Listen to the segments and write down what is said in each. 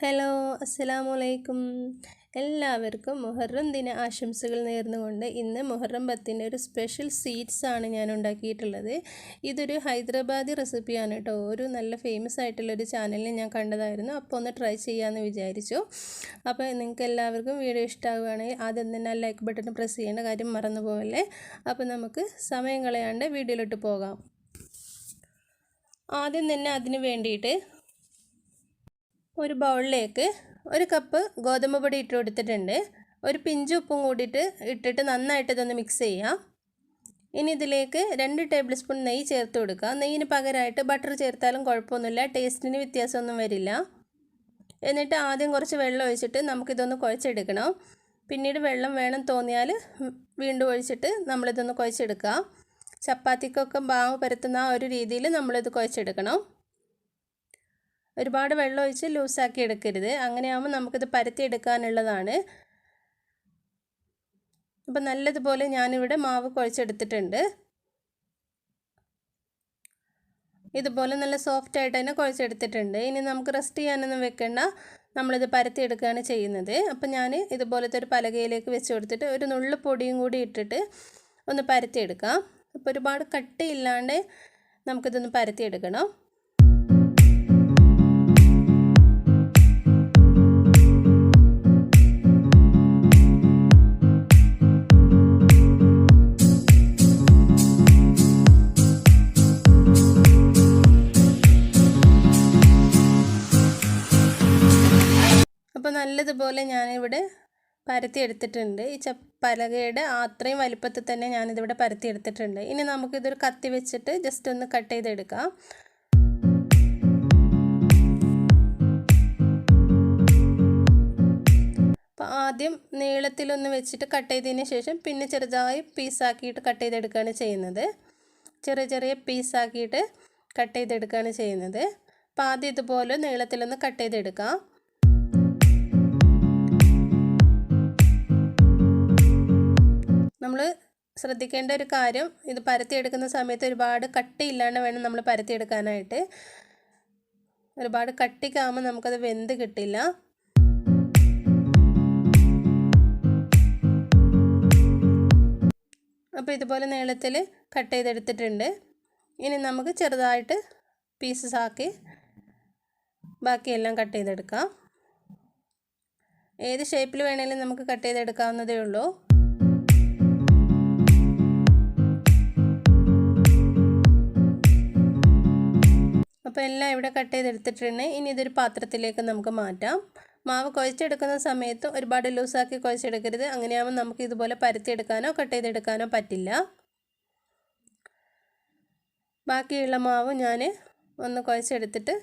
Hello, അസ്സലാമലൈക്കും. എല്ലാവർക്കും മുഹറം ദിന ആശംസകൾ നേർന്നുകൊണ്ട് ഇന്ന് മുഹറം 10 ഒരു സ്പെഷ്യൽ സ്വീറ്റ്സാണ് ഞാൻ ഉണ്ടാക്കിയിട്ടുള്ളത്. ഇതൊരു ഹൈദരാബാദി റെസിപ്പിയാണ് കേട്ടോ. ഒരു നല്ല ഫേമസ് ആയിട്ടുള്ളൊരു ചാനലിൽ ഞാൻ കണ്ടതായിരുന്നു. അപ്പോൾ ഒന്ന് ട്രൈ ചെയ്യാമെന്ന് വിചാരിച്ചു. അപ്പോൾ നിങ്ങൾക്ക് എല്ലാവർക്കും വീഡിയോ ഇഷ്ടമാവുകയാണെങ്കിൽ ആദ്യം തന്നെ ലൈക്ക് ബട്ടൺ പ്രസ് ചെയ്യേണ്ട കാര്യം മറന്നു പോകല്ലേ. അപ്പോൾ നമുക്ക് സമയം കളയാണ്ട് വീഡിയോയിലോട്ട് പോകാം. ആദ്യം തന്നെ അതിന് വേണ്ടിയിട്ട് ഒരു ബൗളിലേക്ക് ഒരു കപ്പ് ഗോതമ്പ് പൊടി ഇട്ട് കൊടുത്തിട്ടുണ്ട്. ഒരു പിഞ്ച് ഉപ്പും കൂടിയിട്ട് ഇട്ടിട്ട് നന്നായിട്ട് ഇതൊന്ന് മിക്സ് ചെയ്യാം. ഇനി ഇതിലേക്ക് 2 ടേബിൾ സ്പൂൺ നെയ്യ് ചേർത്ത് കൊടുക്കുക. നെയ്യിന് പകരമായിട്ട് ബട്ടർ ചേർത്താലും കുഴപ്പമൊന്നുമില്ല, ടേസ്റ്റിന് വ്യത്യാസമൊന്നും വരില്ല. എന്നിട്ട് ആദ്യം കുറച്ച് വെള്ളം ഒഴിച്ചിട്ട് നമുക്കിതൊന്ന് കുഴച്ചെടുക്കണം. പിന്നീട് വെള്ളം വേണം തോന്നിയാൽ വീണ്ടും ഒഴിച്ചിട്ട് നമ്മളിതൊന്ന് കുഴച്ചെടുക്കുക. ചപ്പാത്തിക്കൊക്കെ മാവ് പരത്തുന്ന ആ ഒരു രീതിയിൽ നമ്മളിത് കുഴച്ചെടുക്കണം. ഒരുപാട് വെള്ളം ഒഴിച്ച് ലൂസാക്കി എടുക്കരുത്, അങ്ങനെയാകുമ്പോൾ നമുക്കിത് പരത്തിയെടുക്കാനുള്ളതാണ്. അപ്പം നല്ലതുപോലെ ഞാനിവിടെ മാവ് കുഴച്ചെടുത്തിട്ടുണ്ട്. ഇതുപോലെ നല്ല സോഫ്റ്റായിട്ട് തന്നെ കുഴച്ചെടുത്തിട്ടുണ്ട്. ഇനി നമുക്ക് റെസ്റ്റ് ചെയ്യാനൊന്നും വെക്കേണ്ട, നമ്മളിത് പരത്തിയെടുക്കുകയാണ് ചെയ്യുന്നത്. അപ്പം ഞാൻ ഇതുപോലത്തെ ഒരു പലകയിലേക്ക് വെച്ച് കൊടുത്തിട്ട് ഒരു നുള്ളു പൊടിയും കൂടി ഇട്ടിട്ട് ഒന്ന് പരത്തിയെടുക്കാം. അപ്പോൾ ഒരുപാട് കട്ടിയില്ലാണ്ട് നമുക്കിതൊന്ന് പരത്തിയെടുക്കണം. അപ്പോൾ നല്ലതുപോലെ ഞാനിവിടെ പരത്തിയെടുത്തിട്ടുണ്ട്. ഈ പലകയുടെ അത്രയും വലിപ്പത്തിൽ തന്നെ ഞാനിതിവിടെ പരത്തിയെടുത്തിട്ടുണ്ട്. ഇനി നമുക്കിതൊരു കത്തി വെച്ചിട്ട് ജസ്റ്റ് ഒന്ന് കട്ട് ചെയ്തെടുക്കാം. അപ്പോൾ ആദ്യം നീളത്തിലൊന്ന് വെച്ചിട്ട് കട്ട് ചെയ്തതിന് ശേഷം പിന്നെ ചെറുതായി പീസാക്കിയിട്ട് കട്ട് ചെയ്തെടുക്കുകയാണ് ചെയ്യുന്നത്. ചെറിയ ചെറിയ പീസാക്കിയിട്ട് കട്ട് ചെയ്തെടുക്കുകയാണ് ചെയ്യുന്നത്. അപ്പോൾ ആദ്യം ഇതുപോലെ നീളത്തിലൊന്ന് കട്ട് ചെയ്തെടുക്കാം. നമ്മൾ ശ്രദ്ധിക്കേണ്ട ഒരു കാര്യം, ഇത് പരത്തിയെടുക്കുന്ന സമയത്ത് ഒരുപാട് കട്ടിയില്ലാണ്ട് വേണം നമ്മൾ പരത്തിയെടുക്കാനായിട്ട്. ഒരുപാട് കട്ടിക്കാകുമ്പോൾ നമുക്കത് വെന്ത് കിട്ടില്ല. അപ്പോൾ ഇതുപോലെ നീളത്തിൽ കട്ട് ചെയ്തെടുത്തിട്ടുണ്ട്. ഇനി നമുക്ക് ചെറുതായിട്ട് പീസസ് ആക്കി ബാക്കിയെല്ലാം കട്ട് ചെയ്തെടുക്കാം. ഏത് ഷേപ്പിൽ വേണമെങ്കിലും നമുക്ക് കട്ട് ചെയ്തെടുക്കാവുന്നതേ ഉള്ളൂ. അപ്പോൾ എല്ലാം ഇവിടെ കട്ട് ചെയ്തെടുത്തിട്ടുണ്ട്. ഇനി ഇതൊരു പാത്രത്തിലേക്ക് നമുക്ക് മാറ്റാം. മാവ് കുഴച്ചെടുക്കുന്ന സമയത്ത് ഒരുപാട് ലൂസാക്കി കുഴച്ചെടുക്കരുത്, അങ്ങനെയാകുമ്പോൾ നമുക്ക് ഇതുപോലെ പരത്തിയെടുക്കാനോ കട്ട് ചെയ്തെടുക്കാനോ പറ്റില്ല. ബാക്കിയുള്ള മാവ് ഞാൻ ഒന്ന് കുഴച്ചെടുത്തിട്ട്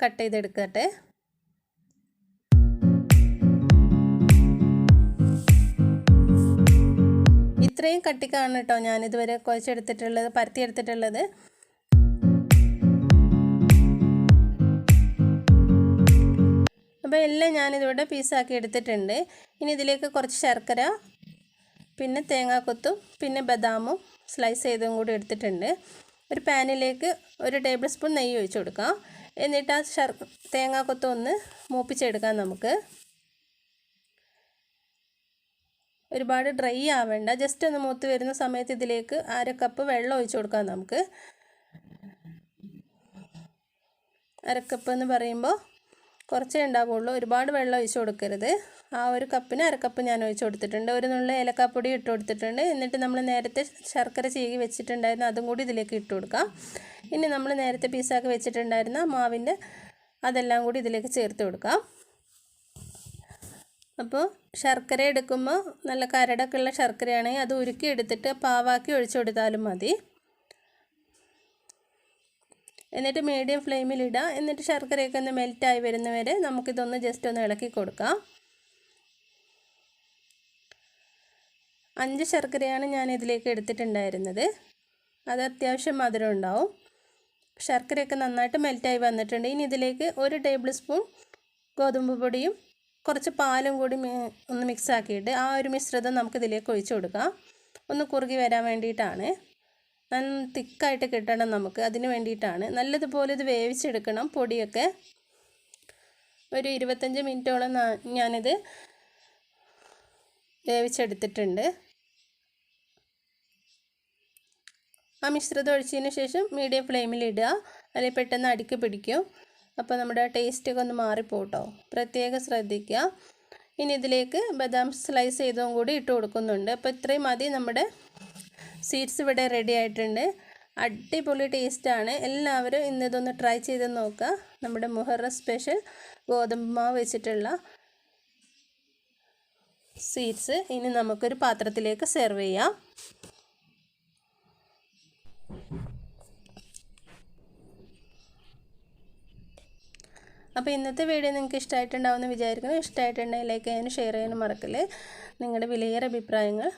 കട്ട് ചെയ്തെടുക്കട്ടെ. ഇത്രയും കട്ടിക്കാണ് കേട്ടോ ഞാനിതുവരെ കുഴച്ചെടുത്തിട്ടുള്ളത്, പരത്തിയെടുത്തിട്ടുള്ളത്. അപ്പോൾ എല്ലാം ഞാനിതിവിടെ പീസാക്കി എടുത്തിട്ടുണ്ട്. ഇനി ഇതിലേക്ക് കുറച്ച് ശർക്കര, പിന്നെ തേങ്ങാക്കൊത്തും പിന്നെ ബദാമും സ്ലൈസ് ചെയ്തും കൂടി എടുത്തിട്ടുണ്ട്. ഒരു പാനിലേക്ക് 1 ടേബിൾ സ്പൂൺ നെയ്യ് ഒഴിച്ച് കൊടുക്കാം. എന്നിട്ട് ആ തേങ്ങാക്കൊത്തും ഒന്ന് മൂപ്പിച്ചെടുക്കാം. നമുക്ക് ഒരുപാട് ഡ്രൈ ആവേണ്ട, ജസ്റ്റ് ഒന്ന് മൂത്ത് വരുന്ന സമയത്ത് ഇതിലേക്ക് 1/2 കപ്പ് വെള്ളം ഒഴിച്ച് കൊടുക്കാം. നമുക്ക് 1/2 കപ്പ് എന്ന് പറയുമ്പോൾ കുറച്ചേ ഉണ്ടാവുള്ളൂ, ഒരുപാട് വെള്ളം ഒഴിച്ച് കൊടുക്കരുത്. ആ ഒരു കപ്പിന് 1/2 കപ്പ് ഞാൻ ഒഴിച്ച് കൊടുത്തിട്ടുണ്ട്. ഒരു നുള്ള ഏലക്കാപ്പൊടി ഇട്ട് കൊടുത്തിട്ടുണ്ട്. എന്നിട്ട് നമ്മൾ നേരത്തെ ശർക്കര ചീകി വെച്ചിട്ടുണ്ടായിരുന്നു, അതും കൂടി ഇതിലേക്ക് ഇട്ട് കൊടുക്കാം. ഇനി നമ്മൾ നേരത്തെ പീസാക്കി വെച്ചിട്ടുണ്ടായിരുന്ന മാവിൻ്റെ അതെല്ലാം കൂടി ഇതിലേക്ക് ചേർത്ത് കൊടുക്കാം. അപ്പോൾ ശർക്കര എടുക്കുമ്പോൾ നല്ല കരടൊക്കെയുള്ള ശർക്കരയാണെങ്കിൽ അത് ഉരുക്കി എടുത്തിട്ട് പാവാക്കി ഒഴിച്ചു കൊടുത്താലും മതി. എന്നിട്ട് മീഡിയം ഫ്ലെയിമിലിടുക. എന്നിട്ട് ശർക്കരയൊക്കെ ഒന്ന് മെൽറ്റായി വരുന്നവരെ നമുക്കിതൊന്ന് ജസ്റ്റ് ഒന്ന് ഇളക്കി കൊടുക്കാം. 5 ശർക്കരയാണ് ഞാൻ ഇതിലേക്ക് എടുത്തിട്ടുണ്ടായിരുന്നത്. അത് അത്യാവശ്യം മധുരം ഉണ്ടാവും. ശർക്കരയൊക്കെ നന്നായിട്ട് മെൽറ്റായി വന്നിട്ടുണ്ട്. ഇനി ഇതിലേക്ക് 1 ടേബിൾ സ്പൂൺ ഗോതമ്പ് പൊടിയും കുറച്ച് പാലും കൂടി ഒന്ന് മിക്സ് ആക്കിയിട്ട് ആ ഒരു മിശ്രിതം നമുക്കിതിലേക്ക് ഒഴിച്ചു കൊടുക്കാം. ഒന്ന് കുറുകി വരാൻ വേണ്ടിയിട്ടാണ്. നല്ല തിക്കായിട്ട് കിട്ടണം നമുക്ക്, അതിന് വേണ്ടിയിട്ടാണ്. നല്ലതുപോലെ ഇത് വേവിച്ചെടുക്കണം. പൊടിയൊക്കെ ഒരു 25 മിനിറ്റോളം ഞാനിത് വേവിച്ചെടുത്തിട്ടുണ്ട്. ആ മിശ്രിതം ഒഴിച്ചതിന് ശേഷം മീഡിയം ഫ്ലെയിമിൽ ഇടുക, അല്ലെങ്കിൽ പെട്ടെന്ന് അടിക്ക് പിടിക്കും. അപ്പോൾ നമ്മുടെ ടേസ്റ്റൊക്കെ ഒന്ന് മാറിപ്പോട്ടോ, പ്രത്യേകം ശ്രദ്ധിക്കുക. ഇനി ഇതിലേക്ക് ബദാം സ്ലൈസ് ചെയ്തതും കൂടി ഇട്ട് കൊടുക്കുന്നുണ്ട്. അപ്പോൾ ഇത്രയും മതി. നമ്മുടെ സ്വീറ്റ്സ് ഇവിടെ റെഡി ആയിട്ടുണ്ട്. അടിപൊളി ടേസ്റ്റാണ്. എല്ലാവരും ഇന്നിതൊന്ന് ട്രൈ ചെയ്ത് നോക്കുക. നമ്മുടെ മുഹറം സ്പെഷ്യൽ ഗോതമ്പ് മാവ് വെച്ചിട്ടുള്ള സ്വീറ്റ്സ് ഇനി നമുക്കൊരു പാത്രത്തിലേക്ക് സെർവ് ചെയ്യാം. അപ്പോൾ ഇന്നത്തെ വീഡിയോ നിങ്ങൾക്ക് ഇഷ്ടമായിട്ടുണ്ടാവുമെന്ന് വിചാരിക്കുന്നു. ഇഷ്ടമായിട്ടുണ്ടെങ്കിൽ ലൈക്ക് ചെയ്യാനും ഷെയർ ചെയ്യാനും മറക്കല്ലേ. നിങ്ങളുടെ വിലയേറിയ അഭിപ്രായങ്ങൾ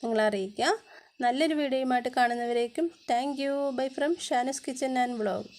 നിങ്ങൾ അറിയിക്കുക. നല്ലൊരു വീഡിയോയുമായിട്ട് കാണുന്നവരേക്കും thank you. Bye from Shanu's kitchen and vlog.